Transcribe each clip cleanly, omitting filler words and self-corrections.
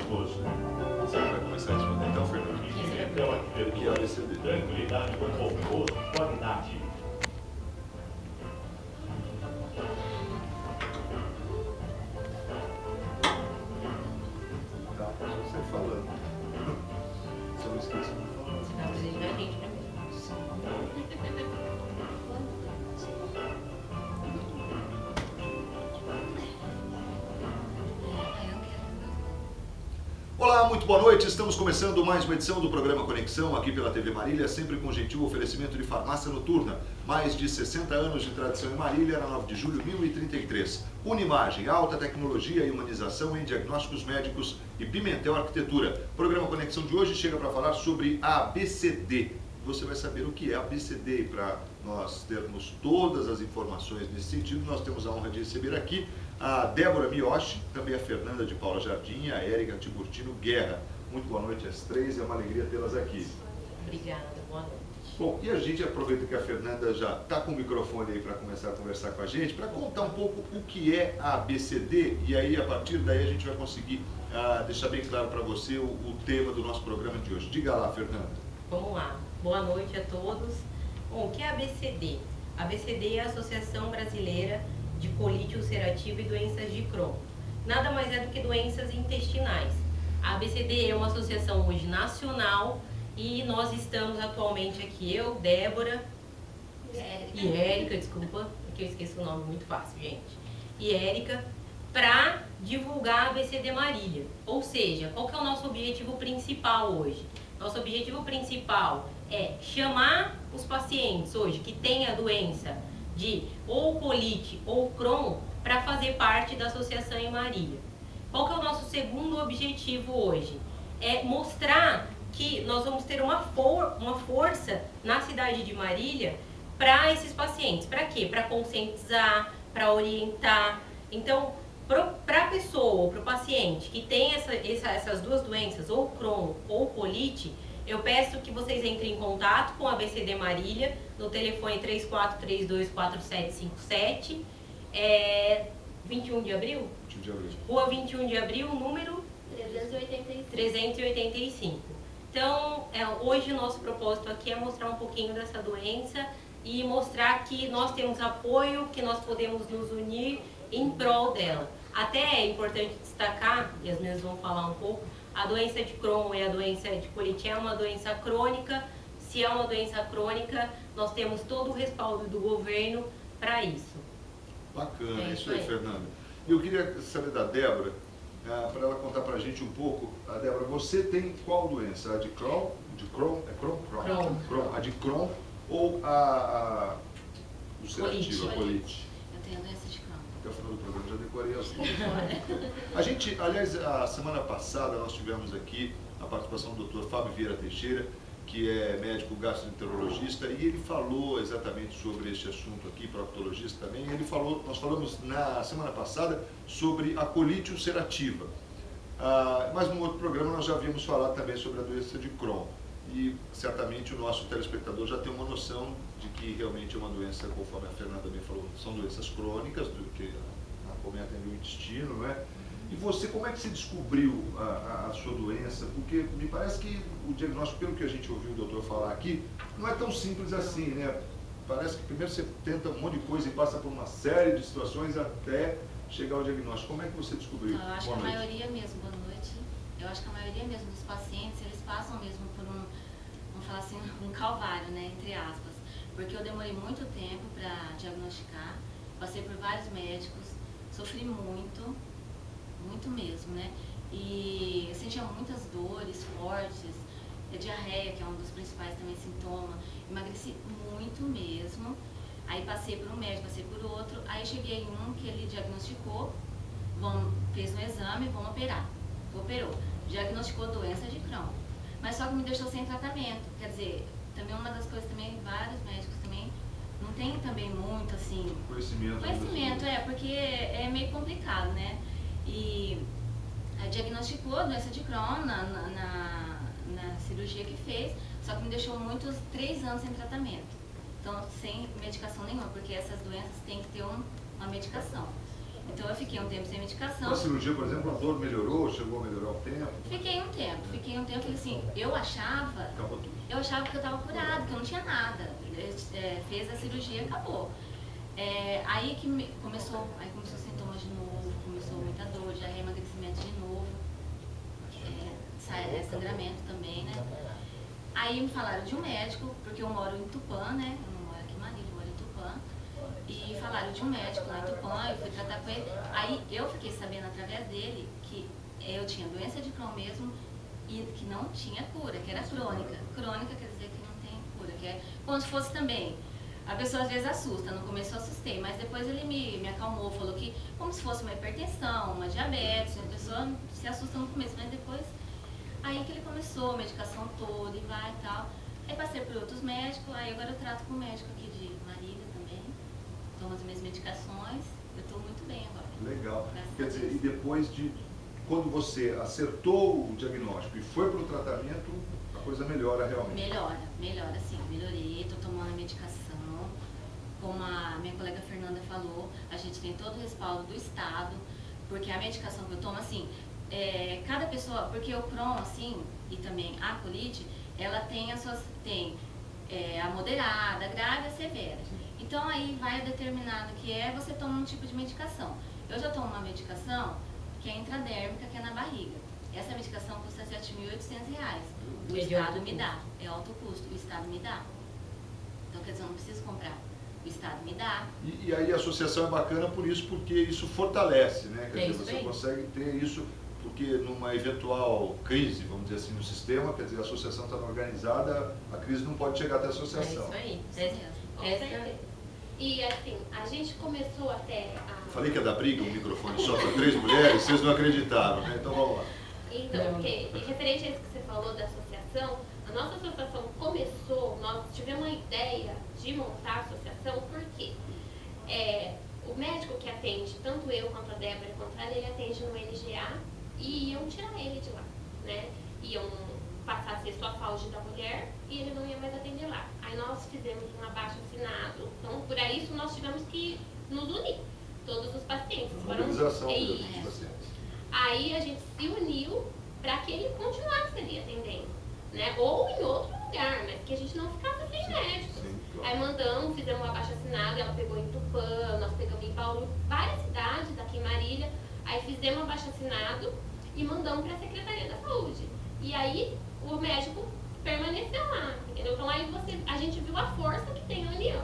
nervoso. Você vai começar a responder então, Fernando? Então, aqui é ABCD. Tranquilidade, conforto, qualidade. Tá, você falando. Só não esqueça de falar. Não, mas ele vai gente primeiro. Olá, muito boa noite. Estamos começando mais uma edição do programa Conexão aqui pela TV Marília, sempre com gentil oferecimento de farmácia noturna. Mais de 60 anos de tradição em Marília, na 9 de julho de 1033. Unimagem, alta tecnologia e humanização em diagnósticos médicos e Pimentel Arquitetura. O programa Conexão de hoje chega para falar sobre a ABCD. Você vai saber o que é a ABCD e para nós termos todas as informações nesse sentido, nós temos a honra de receber aqui a Débora Miyoshi, também a Fernanda de Paula Jardim e a Érica Tiburtino Guerra. Muito boa noite às três, é uma alegria tê-las aqui. Obrigada, boa noite. Bom, e a gente aproveita que a Fernanda já está com o microfone aí para começar a conversar com a gente, para contar um pouco o que é a ABCD, e aí a partir daí a gente vai conseguir deixar bem claro para você o tema do nosso programa de hoje. Diga lá, Fernanda. Vamos lá. Boa noite a todos. Bom, o que é a ABCD? A ABCD é a Associação Brasileira de Colite Ulcerativa e Doenças de Crohn. Nada mais é do que doenças intestinais. A ABCD é uma associação hoje nacional e nós estamos atualmente aqui, eu, Débora e Érica, desculpa, porque eu esqueço o nome muito fácil, gente. E Érica, para divulgar a ABCD Marília. Ou seja, qual que é o nosso objetivo principal hoje? Nosso objetivo principal é chamar os pacientes hoje que têm a doença de ou colite ou Crohn para fazer parte da associação em Marília. Qual que é o nosso segundo objetivo hoje? É mostrar que nós vamos ter uma força na cidade de Marília para esses pacientes. Para quê? Para conscientizar, para orientar. Então, para a pessoa, para o paciente que tem essas duas doenças, ou Crohn ou colite, eu peço que vocês entrem em contato com a ABCD Marília no telefone 34324757, 21 de abril? 21 de abril. Rua 21 de abril, número 385. Então, hoje o nosso propósito aqui é mostrar um pouquinho dessa doença e mostrar que nós temos apoio, que nós podemos nos unir em prol dela. Até é importante destacar, e as meninas vão falar um pouco, a doença de Crohn e a doença de colite é uma doença crônica. Se é uma doença crônica, nós temos todo o respaldo do governo para isso. Bacana, é isso aí, Fernanda. Eu queria saber da Débora, para ela contar para a gente um pouco. A Débora, você tem qual doença? A de Crohn? De Crohn? É Crohn? Crohn. A de Crohn ou a ulcerativa, colite? Eu tenho a doença de Crohn. Até o final do programa já decorei as duas. A gente, aliás, a semana passada nós tivemos aqui a participação do Dr. Fábio Vieira Teixeira, que é médico gastroenterologista, e ele falou exatamente sobre este assunto aqui, proctologista também. Nós falamos na semana passada sobre a colite ulcerativa, mas no outro programa nós já havíamos falado também sobre a doença de Crohn. E certamente o nosso telespectador já tem uma noção de que realmente é uma doença, conforme a Fernanda também falou, são doenças crônicas, que acometem o intestino, não é? E você, como é que você descobriu a sua doença? Porque me parece que o diagnóstico, pelo que a gente ouviu o doutor falar aqui, não é tão simples assim, né? Parece que primeiro você tenta um monte de coisa e passa por uma série de situações até chegar ao diagnóstico. Como é que você descobriu? Eu acho que a maioria mesmo, boa noite, eu acho que a maioria mesmo dos pacientes, eles passam mesmo por vamos falar assim, um calvário, né, entre aspas. Porque eu demorei muito tempo para diagnosticar, passei por vários médicos, sofri muito mesmo, né? E eu sentia muitas dores fortes, diarreia, que é um dos principais também sintomas. Emagreci muito mesmo. Aí passei por um médico, passei por outro. Aí cheguei em um que ele diagnosticou, fez um exame, vamos operar. Operou. Diagnosticou doença de Crohn. Mas só que me deixou sem tratamento. Quer dizer, também uma das coisas também, vários médicos também não tem também muito assim... Conhecimento, porque é meio complicado, né? E diagnosticou a doença de Crohn na cirurgia que fez, só que me deixou muitos 3 anos sem tratamento. Então, sem medicação nenhuma, porque essas doenças têm que ter uma medicação. Então eu fiquei um tempo sem medicação. Com a cirurgia, por exemplo, a dor melhorou, chegou a melhorar o tempo? Fiquei um tempo, assim, eu achava Acabou tudo. que eu estava curado, que eu não tinha nada. Fez a cirurgia e acabou. Aí começou sintomas de novo, começou muita dor, diarreia, emagrecimento de novo, sangramento também, né? Aí me falaram de um médico, porque eu moro em Tupã, né? Eu não moro aqui em Marília, eu moro em Tupã. E falaram de um médico lá em Tupã, eu fui tratar com ele. Aí eu fiquei sabendo através dele que eu tinha doença de Crohn mesmo e que não tinha cura, que era crônica. Crônica quer dizer que não tem cura, que é como se fosse também. A pessoa às vezes assusta, no começo eu assustei, mas depois ele me acalmou, falou que como se fosse uma hipertensão, uma diabetes, a pessoa se assusta no começo, mas depois, aí que ele começou, a medicação toda e vai e tal. Aí passei por outros médicos, aí agora eu trato com um médico aqui de Marília também, tomo as minhas medicações, eu estou muito bem agora. Legal. Graças Quer a dizer, Deus. e depois de, quando você acertou o diagnóstico e foi para o tratamento, a coisa melhora realmente? Melhora sim, melhorei, estou tomando a medicação. Como a minha colega Fernanda falou, a gente tem todo o respaldo do Estado, porque a medicação que eu tomo, assim, cada pessoa, porque o Crohn, assim, e também a colite, ela tem a moderada, a grave e a severa. Então aí vai determinado que você toma um tipo de medicação. Eu já tomo uma medicação que é intradérmica, que é na barriga. Essa medicação custa R$ 7.800. O Estado me dá, é alto custo, o Estado me dá. Então quer dizer, eu não preciso comprar. O Estado me dá. E aí a associação é bacana por isso, porque isso fortalece, né? Quer dizer, você bem. consegue ter isso, porque numa eventual crise, vamos dizer assim, no sistema, quer dizer, a associação está organizada, a crise não pode chegar até a associação. É isso aí. Isso mesmo. Com certeza. E assim, a gente começou até a... Falei que ia dar briga, um microfone só para 3 mulheres, vocês não acreditaram, né? Então vamos lá. Então, porque referente a isso que você falou da associação, a nossa associação começou, nós tivemos uma ideia de montar a associação porque o médico que atende, tanto eu quanto a Débora quanto ela, ele atende no NGA e iam tirar ele de lá, né? Iam passar a ser só FAUD da mulher e ele não ia mais atender lá. Aí nós fizemos um abaixo-assinado, então por isso nós tivemos que nos unir, todos os pacientes. Mobilização É dos isso. pacientes. Aí a gente se uniu para que ele continuasse ali atendendo, né? Ou em outro lugar, mas que a gente não ficasse sem médicos. Sim, claro. Aí mandamos, fizemos um abaixo-assinado, ela pegou em Tupã, nós pegamos em Bauru, várias cidades aqui em Marília. Aí fizemos um abaixo-assinado e mandamos para a Secretaria da Saúde. E aí o médico permaneceu lá, entendeu? Então aí a gente viu a força que tem a união.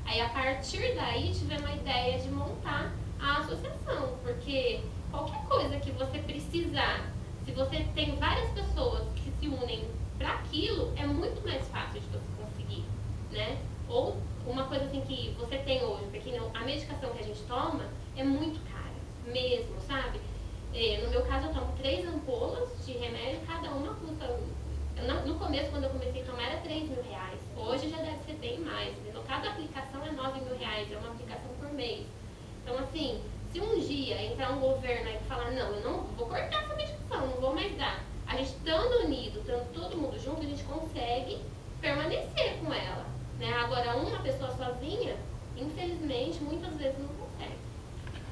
Aí a partir daí tivemos a ideia de montar a associação, porque qualquer coisa que você precisar, se você tem várias pessoas que se unem para aquilo, é muito mais fácil de você conseguir, né? Ou uma coisa assim que você tem hoje, porque a medicação que a gente toma é muito cara, mesmo, sabe? No meu caso eu tomo 3 ampolas de remédio, cada uma custa, no começo quando eu comecei a tomar era R$3.000, hoje já deve ser bem mais, entendeu? Cada aplicação é R$9.000, é uma aplicação por mês. Então assim, se um dia entrar um governo aí e falar, não, eu não vou cortar essa medicação, não vou mais dar. A gente estando unido, estando todo mundo junto, a gente consegue permanecer com ela, né? Agora, uma pessoa sozinha, infelizmente, muitas vezes não consegue.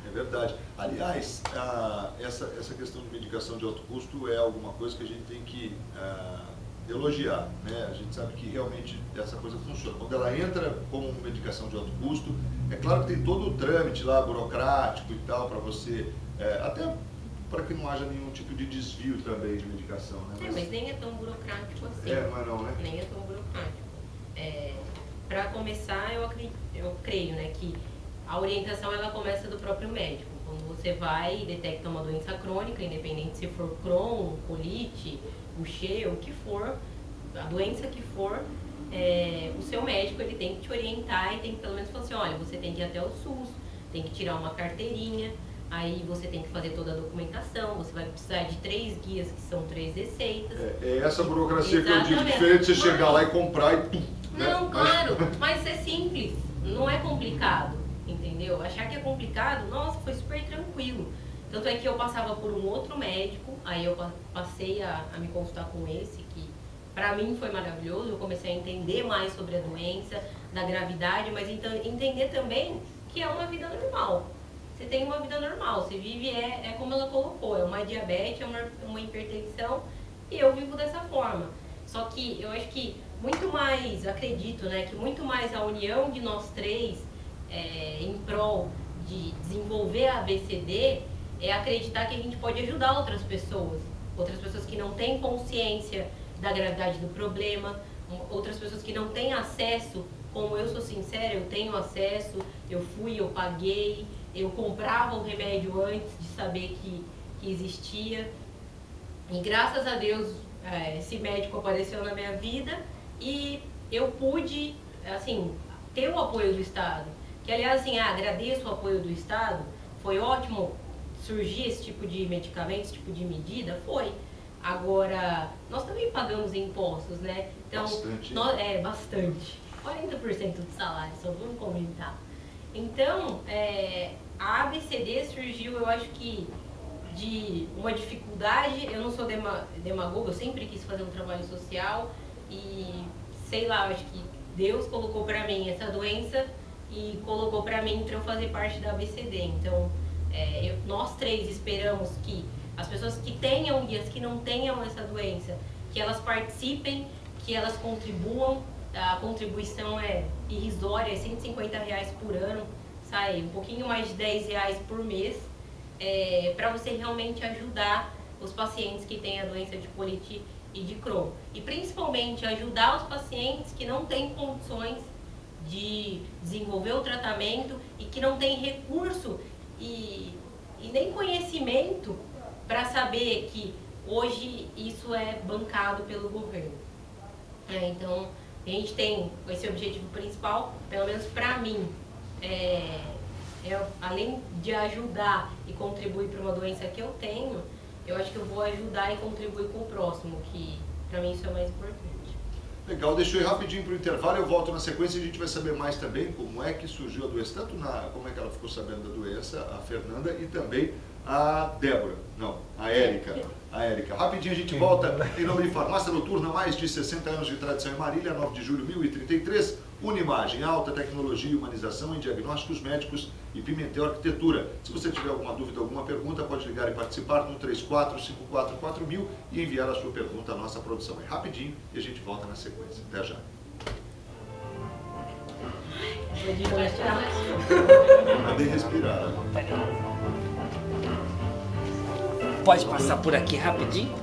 É verdade. Aliás, essa questão de medicação de alto custo é alguma coisa que a gente tem que elogiar, né? A gente sabe que realmente essa coisa funciona. Quando ela entra como medicação de alto custo, é claro que tem todo o trâmite lá burocrático e tal para você, até para que não haja nenhum tipo de desvio também de medicação, né? Mas nem é tão burocrático assim. Não é não, né? Nem é tão burocrático. Para começar, eu creio, né, que a orientação ela começa do próprio médico. Quando você vai e detecta uma doença crônica, independente se for Crohn, colite, Gaucher, o que for, a doença que for, o seu médico ele tem que te orientar e tem que pelo menos falar assim, olha, você tem que ir até o SUS, tem que tirar uma carteirinha, aí você tem que fazer toda a documentação, você vai precisar de 3 guias, que são 3 receitas. É essa burocracia que eu digo, Exatamente. diferente de você chegar lá e comprar e pum, né? Não, claro, mas é simples, não é complicado, entendeu? Achar que é complicado, nossa, foi super tranquilo. Tanto é que eu passava por um outro médico, aí eu passei a me consultar com esse, que pra mim foi maravilhoso, eu comecei a entender mais sobre a doença, da gravidade, mas então, entender também que é uma vida normal. você tem uma vida normal, você vive, é como ela colocou, é uma diabetes, é uma hipertensão, e eu vivo dessa forma. Só que eu acho que muito mais, acredito, né, que muito mais a união de nós três em prol de desenvolver a ABCD é acreditar que a gente pode ajudar outras pessoas que não têm consciência da gravidade do problema, outras pessoas que não têm acesso, como eu sou sincera, eu tenho acesso, eu paguei, eu comprava o remédio antes de saber que existia. E graças a Deus, esse médico apareceu na minha vida e eu pude, assim, ter o apoio do Estado. Que, aliás, assim, agradeço o apoio do Estado, foi ótimo surgir esse tipo de medicamento, esse tipo de medida, foi. Agora, nós também pagamos impostos, né? Então, bastante. Bastante. 40% do salário, só vamos comentar. Então, a ABCD surgiu, eu acho que, de uma dificuldade. Eu não sou demagoga, eu sempre quis fazer um trabalho social e, sei lá, eu acho que Deus colocou pra mim essa doença e colocou pra mim pra eu fazer parte da ABCD. Então, nós três esperamos que as pessoas que tenham e as que não tenham essa doença, que elas participem, que elas contribuam. A contribuição é irrisória, é R$150 por ano, sai um pouquinho mais de R$10 por mês, para você realmente ajudar os pacientes que têm a doença de colite e de Crohn. E principalmente ajudar os pacientes que não têm condições de desenvolver o tratamento e que não têm recurso e nem conhecimento para saber que hoje isso é bancado pelo governo. Então, a gente tem esse objetivo principal, pelo menos para mim, além de ajudar e contribuir para uma doença que eu tenho, eu acho que eu vou ajudar e contribuir com o próximo, que para mim isso é o mais importante. Legal, deixa eu ir rapidinho para o intervalo, eu volto na sequência e a gente vai saber mais também como é que surgiu a doença, tanto como é que ela ficou sabendo da doença, a Fernanda, e também a Débora, não, a Érica. Rapidinho a gente volta em nome de Farmácia Noturna, mais de 60 anos de tradição em Marília, 9 de julho de 1033, Unimagem, alta tecnologia e humanização em diagnósticos médicos e Pimentel Arquitetura. Se você tiver alguma dúvida, alguma pergunta, pode ligar e participar no 34544000 e enviar a sua pergunta à nossa produção. É rapidinho e a gente volta na sequência. Até já. Mandei respirar. Pode passar por aqui rapidinho?